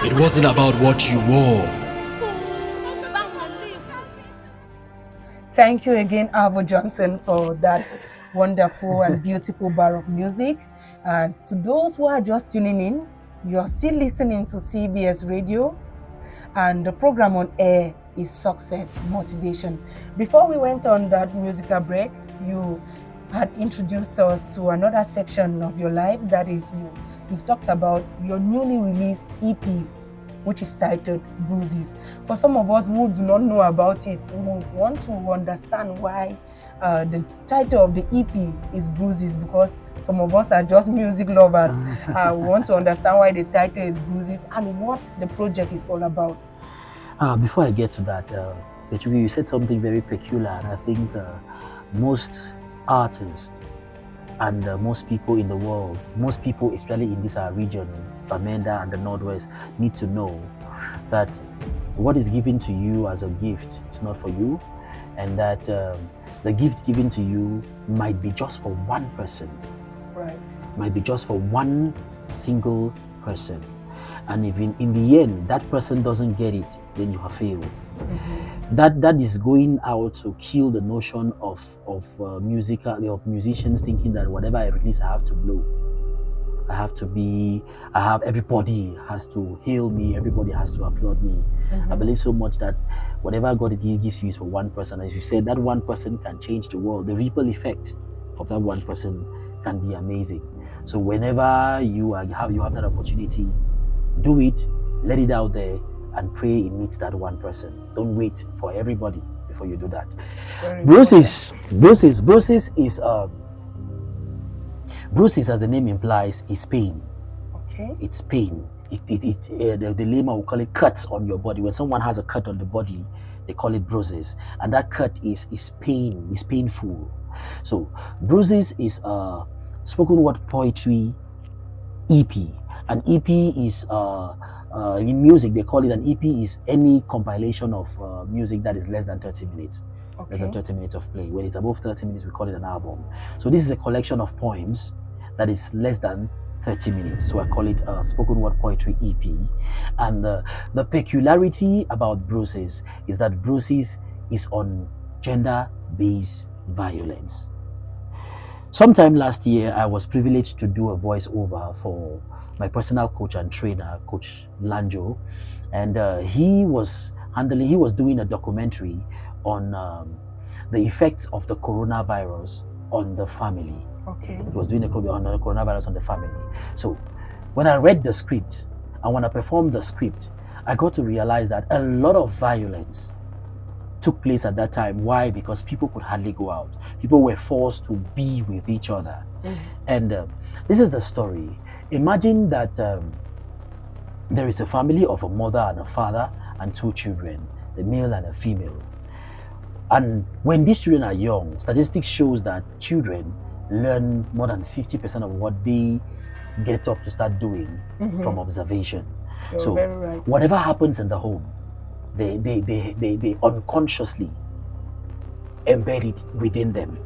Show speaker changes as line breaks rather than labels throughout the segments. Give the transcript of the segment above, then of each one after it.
It wasn't about what you wore.
Thank you again, Avo Johnson, for that wonderful and beautiful bar of music. And to those who are just tuning in, you are still listening to CBS Radio, and the program on air is Success Motivation. Before we went on that musical break, you had introduced us to another section of your life, that is, you've talked about your newly released EP, which is titled Bruises. For some of us who do not know about it, we want to understand why the title of the EP is Bruises, because some of us are just music lovers. We want to understand why the title is Bruises and what the project is all about.
Before I get to that, Pechuqui, you said something very peculiar, and I think most artists and most people in the world, most people especially in this region, Bamenda and the Northwest, need to know that what is given to you as a gift is not for you, and that the gift given to you might be just for one person.
Right.
Might be just for one single person. And if in the end that person doesn't get it, then you have failed. Mm-hmm. That is going out to kill the notion of musicians thinking that whatever I release I have to blow. Everybody has to hail me, everybody has to applaud me. Mm-hmm. I believe so much that whatever God gives you is for one person. As you said, that one person can change the world. The ripple effect of that one person can be amazing. So whenever you have that opportunity, do it, let it out there, and pray it meets that one person. Don't wait for everybody before you do that. Bruises, as the name implies, is pain.
Okay.
It's pain. The layman will call it cuts on your body. When someone has a cut on the body, they call it bruises, and that cut is pain. It's painful. So Bruises is a spoken word poetry EP. An EP is in music they call it an EP is any compilation of music that is less than 30 minutes. Okay. Less than 30 minutes of play. When it's above 30 minutes, we call it an album. So this is a collection of poems that is less than 30 minutes. So I call it a spoken word poetry EP. And the peculiarity about Bruises is that Bruises is on gender-based violence. Sometime last year, I was privileged to do a voiceover for my personal coach and trainer, Coach Lanjo, and he was doing a documentary on the effects of the coronavirus on the family.
Okay.
He was doing on the coronavirus on the family. So when I read the script and when I performed the script, I got to realize that a lot of violence took place at that time. Why? Because people could hardly go out. People were forced to be with each other. Mm-hmm. And this is the story. Imagine that there is a family of a mother and a father and two children, a male and a female. And when these children are young, statistics shows that children learn more than 50% of what they get up to start doing from observation.
You're
so
very right.
Whatever happens in the home, they unconsciously embed it within them.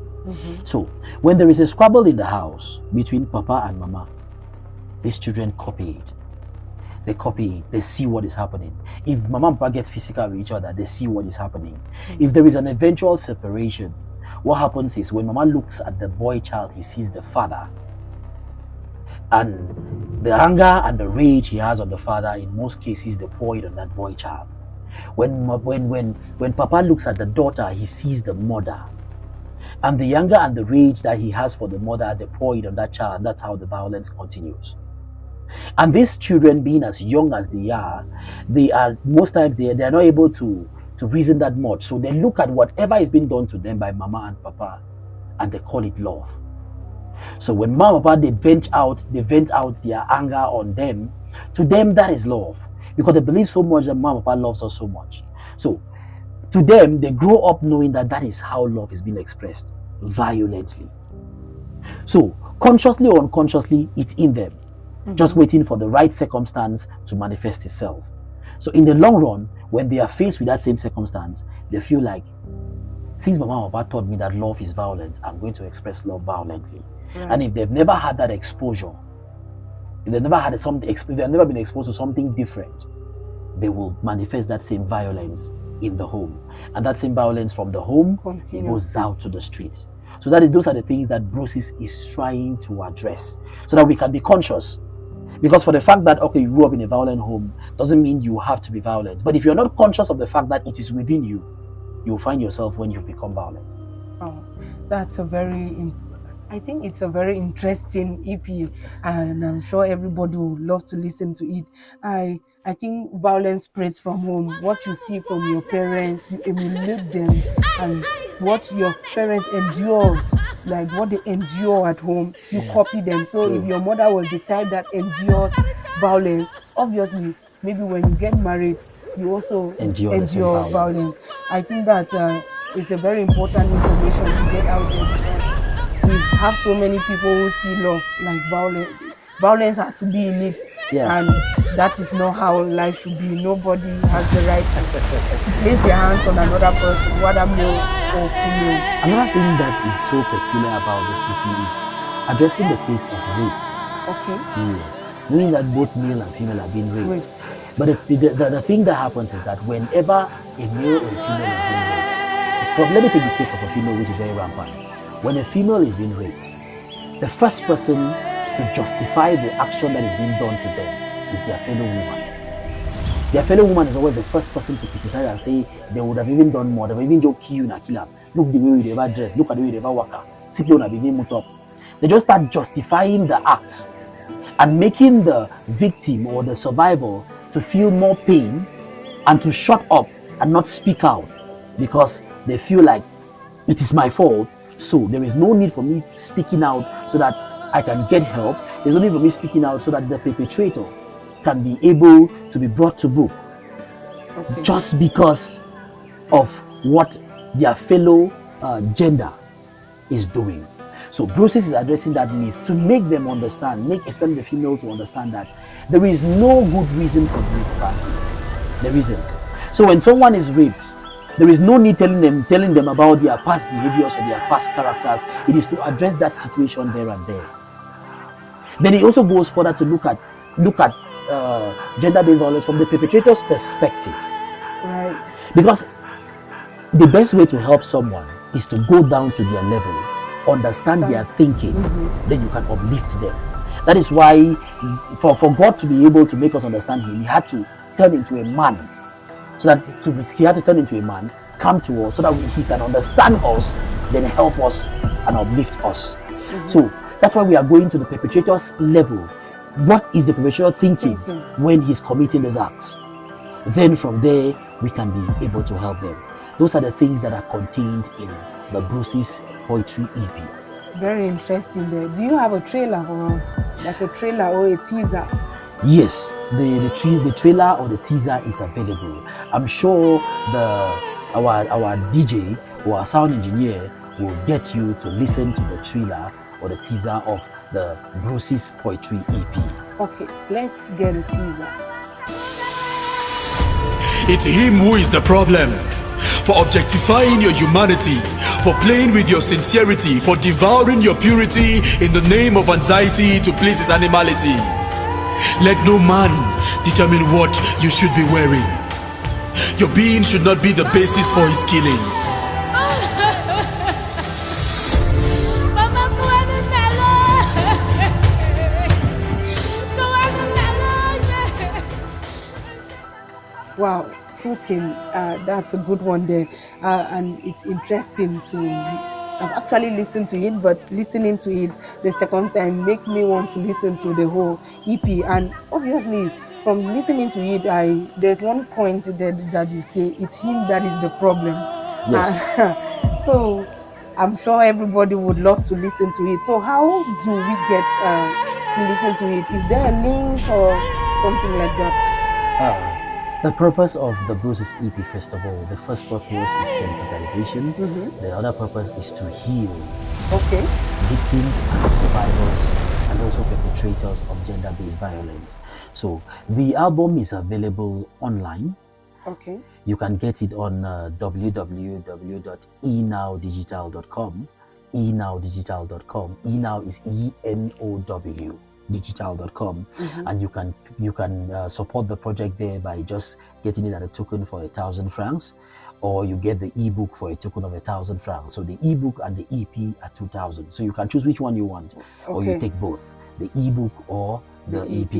So when there is a squabble in the house between Papa and Mama, these children copy it. They copy it. They see what is happening. If Mama and Papa get physical with each other, they see what is happening. If there is an eventual separation, what happens is when Mama looks at the boy child, he sees the father. And the anger and the rage he has on the father, in most cases, they pour it on that boy child. When Papa looks at the daughter, he sees the mother. And the anger and the rage that he has for the mother, they pour it on that child. That's how the violence continues. And these children, being as young as they are most times they are not able to reason that much. So they look at whatever is being done to them by Mama and Papa, and they call it love. So when Mama and Papa, they vent out their anger on them, to them that is love. Because they believe so much that Mama and Papa loves us so much. So to them, they grow up knowing that that is how love is being expressed, violently. So consciously or unconsciously, it's in them, just waiting for the right circumstance to manifest itself. So in the long run, when they are faced with that same circumstance, they feel like, since Mama Papa taught me that love is violent, I'm going to express love violently. Right. And if they've never had that exposure, if they've never had something, if they've never been exposed to something different, they will manifest that same violence in the home. And that same violence from the home, it goes out to the streets. So those are the things that Bruises is trying to address, so that we can be conscious. Because for the fact that, okay, you grew up in a violent home, doesn't mean you have to be violent. But if you're not conscious of the fact that it is within you, you'll find yourself when you become violent.
Oh, that's I think it's a very interesting EP, and I'm sure everybody would love to listen to it. I think violence spreads from home. What you see from your parents, you emulate them, and what your parents endure, like what they endure at home, you copy them. So if your mother was the type that endures violence, obviously, maybe when you get married, you also endure violence. I think that it's a very important information to get out there, because we have so many people who see love like violence. Violence has to be in it, and that is not how life should be. Nobody has the right to place their hands on another person, whether male or female.
Another thing that is so peculiar about this EP is addressing the case of rape.
Okay.
Yes. Knowing that both male and female are being raped. But the thing that happens is that whenever a male or a female is being raped, let me take the case of a female, which is very rampant. When a female is being raped, the first person to justify the action that is being done to them is their fellow woman. Their fellow woman is always the first person to criticize and say they would have even done more. They would even just kill you and kill her. Look the way they ever dress. Look at the way they ever walk. They just start justifying the act and making the victim or the survivor to feel more pain and to shut up and not speak out, because they feel like it is my fault, so there is no need for me speaking out so that I can get help. There's no need for me speaking out so that the perpetrator can be able to be brought to book, just because of what their fellow gender is doing. So Bruises is addressing that myth to make them understand, especially the female, to understand that there is no good reason for rape back here. There isn't. So when someone is raped, there is no need telling them about their past behaviors or their past characters. It is to address that situation there and there. Then it also goes further to look at gender-based violence from the perpetrator's perspective.
Right.
Because the best way to help someone is to go down to their level, understand their thinking, then you can uplift them. That is why for God to be able to make us understand him, he had to turn into a man. So that he had to turn into a man, come to us so that he can understand us, then help us and uplift us. So that's why we are going to the perpetrator's level. What is the perpetrator thinking when he's committing these acts? Then from there, we can be able to help them. Those are the things that are contained in the Bruises Poetry EP.
Very interesting there. Do you have a trailer for us? Like a trailer or a teaser?
Yes, the trailer or the teaser is available. I'm sure our DJ or our sound engineer will get you to listen to the trailer or the teaser of the Bruises Poetry EP.
Okay, let's get a teaser.
It's him who is the problem. For objectifying your humanity, for playing with your sincerity, for devouring your purity in the name of anxiety to please his animality. Let no man determine what you should be wearing. Your being should not be the basis for his killing.
Wow, suiting. That's a good one there. And it's interesting I've actually listened to it, but listening to it the second time makes me want to listen to the whole EP. And obviously, from listening to it, there's one point that you say it's him that is the problem. Yes. So I'm sure everybody would love to listen to it. So how do we get to listen to it? Is there a link or something like that?
The purpose of the Bruises EP Festival, the first purpose is sensitization. The other purpose is to heal victims and survivors and also perpetrators of gender-based violence. So the album is available online. You can get it on www.enowdigital.com. enowdigital.com. Enow is ENOW digital.com, and you can support the project there by just getting it at a token for 1,000 francs, or you get the ebook for a token of 1,000 francs. So the ebook and the EP are 2,000. So you can choose which one you want, or you take both, the ebook or the EP.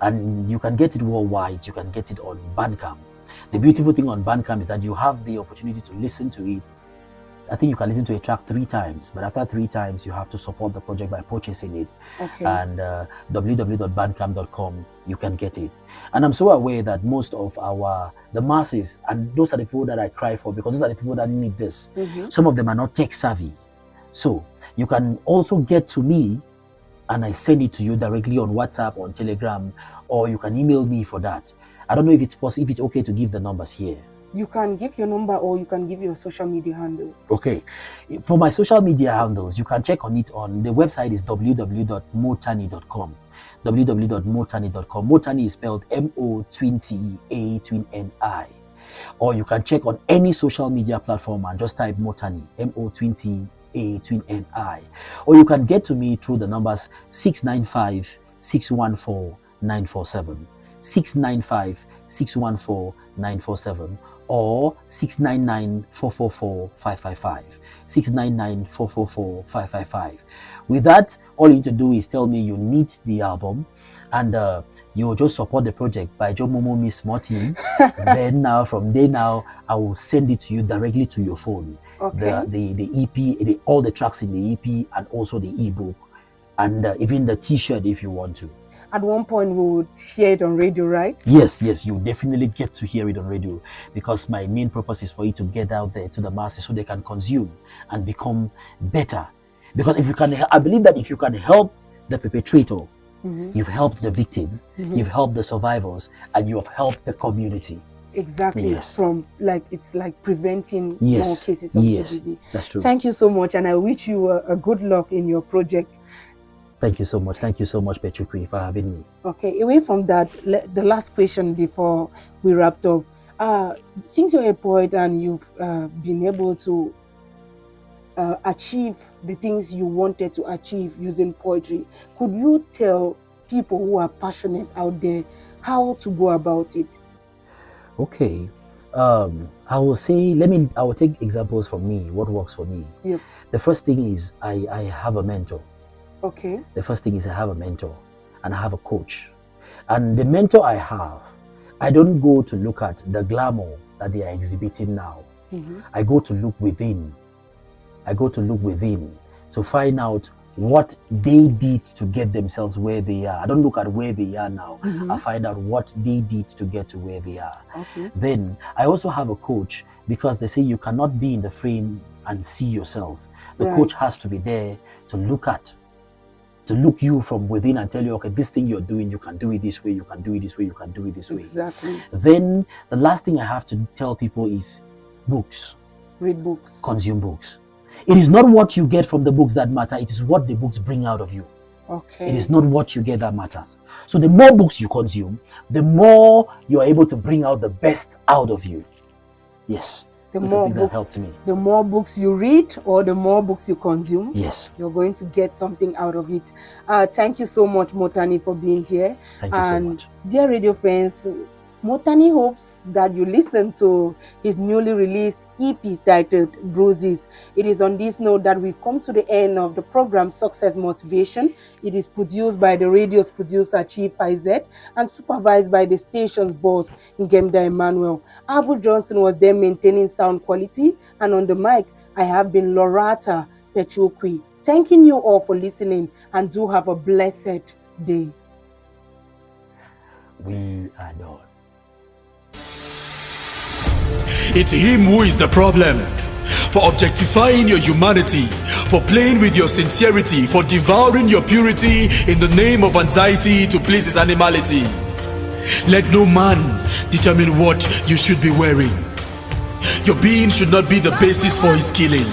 And you can get it worldwide. You can get it on Bandcamp. The beautiful thing on Bandcamp is that you have the opportunity to listen to it. I think you can listen to a track 3 times, but after 3 times, you have to support the project by purchasing it. And www.bandcamp.com, you can get it. And I'm so aware that most of the masses, and those are the people that I cry for, because those are the people that need this. Some of them are not tech savvy. So you can also get to me, and I send it to you directly on WhatsApp, on Telegram, or you can email me for that. I don't know if it's possible, if it's okay to give the numbers here.
You can give your number, or you can give your social media handles. Okay.
For my social media handles, you can check on it on the website is www.mottanni.com. www.mottanni.com. Mottanni is spelled M-O-20-A-N-I. Or you can check on any social media platform and just type Mottanni, M-O-20-A-N-I. Or you can get to me through the numbers 695-614-947. 695-614-947. or 699-444-555. 699-444-555. With that, all you need to do is tell me you need the album, and you will just support the project by Jomomo Miss Martin. Then now, from there now, I will send it to you directly to your phone. The EP, all the tracks in the EP, and also the ebook, and even the T-shirt if you want to.
At one point, we would hear it on radio, right?
Yes, you definitely get to hear it on radio, because my main purpose is for it to get out there to the masses so they can consume and become better. Because if you can, I believe that if you can help the perpetrator, you've helped the victim, you've helped the survivors, and you have helped the community.
Exactly. Yes. From it's like preventing more cases of GBV.
That's true.
Thank you so much, and I wish you a good luck in your project.
Thank you so much. Thank you so much, Pechuqui, for having me.
Okay, away from that, the last question before we wrapped up. Since you're a poet and you've been able to achieve the things you wanted to achieve using poetry, could you tell people who are passionate out there how to go about it?
Okay. I will say, I will take examples from me, what works for me.
Yep.
The first thing is I have a mentor.
Okay.
The first thing is I have a mentor and I have a coach. And the mentor I have, I don't go to look at the glamour that they are exhibiting now. I go to look within. I go to look within to find out what they did to get themselves where they are. I don't look at where they are now. I find out what they did to get to where they are.
Okay.
Then I also have a coach, because they say you cannot be in the frame and see yourself. The coach has to be there to look you from within and tell you, okay, this thing you're doing, you can do it this way, you can do it this way, you can do it this way.
Exactly.
Then the last thing I have to tell people is books.
Read books.
Consume books. It is not what you get from the books that matter, it is what the books bring out of you.
Okay.
It is not what you get that matters. So the more books you consume, the more you are able to bring out the best out of you. Yes.
The more books you read, or the more books you consume, you're going to get something out of it. Thank you so much, Mottanni, for being here.
Thank you so much.
Dear radio friends, Mottanni hopes that you listen to his newly released EP titled Bruises. It is on this note that we've come to the end of the program Success Motivation. It is produced by the radio's producer Chief Izet and supervised by the station's boss Ngemda Emmanuel. Avu Johnson was there maintaining sound quality, and on the mic I have been Laurata Pechuqui. Thanking you all for listening, and do have a blessed day.
We are done.
It's him who is the problem. For objectifying your humanity, for playing with your sincerity, for devouring your purity in the name of anxiety to please his animality. Let no man determine what you should be wearing. Your being should not be the basis for his killing.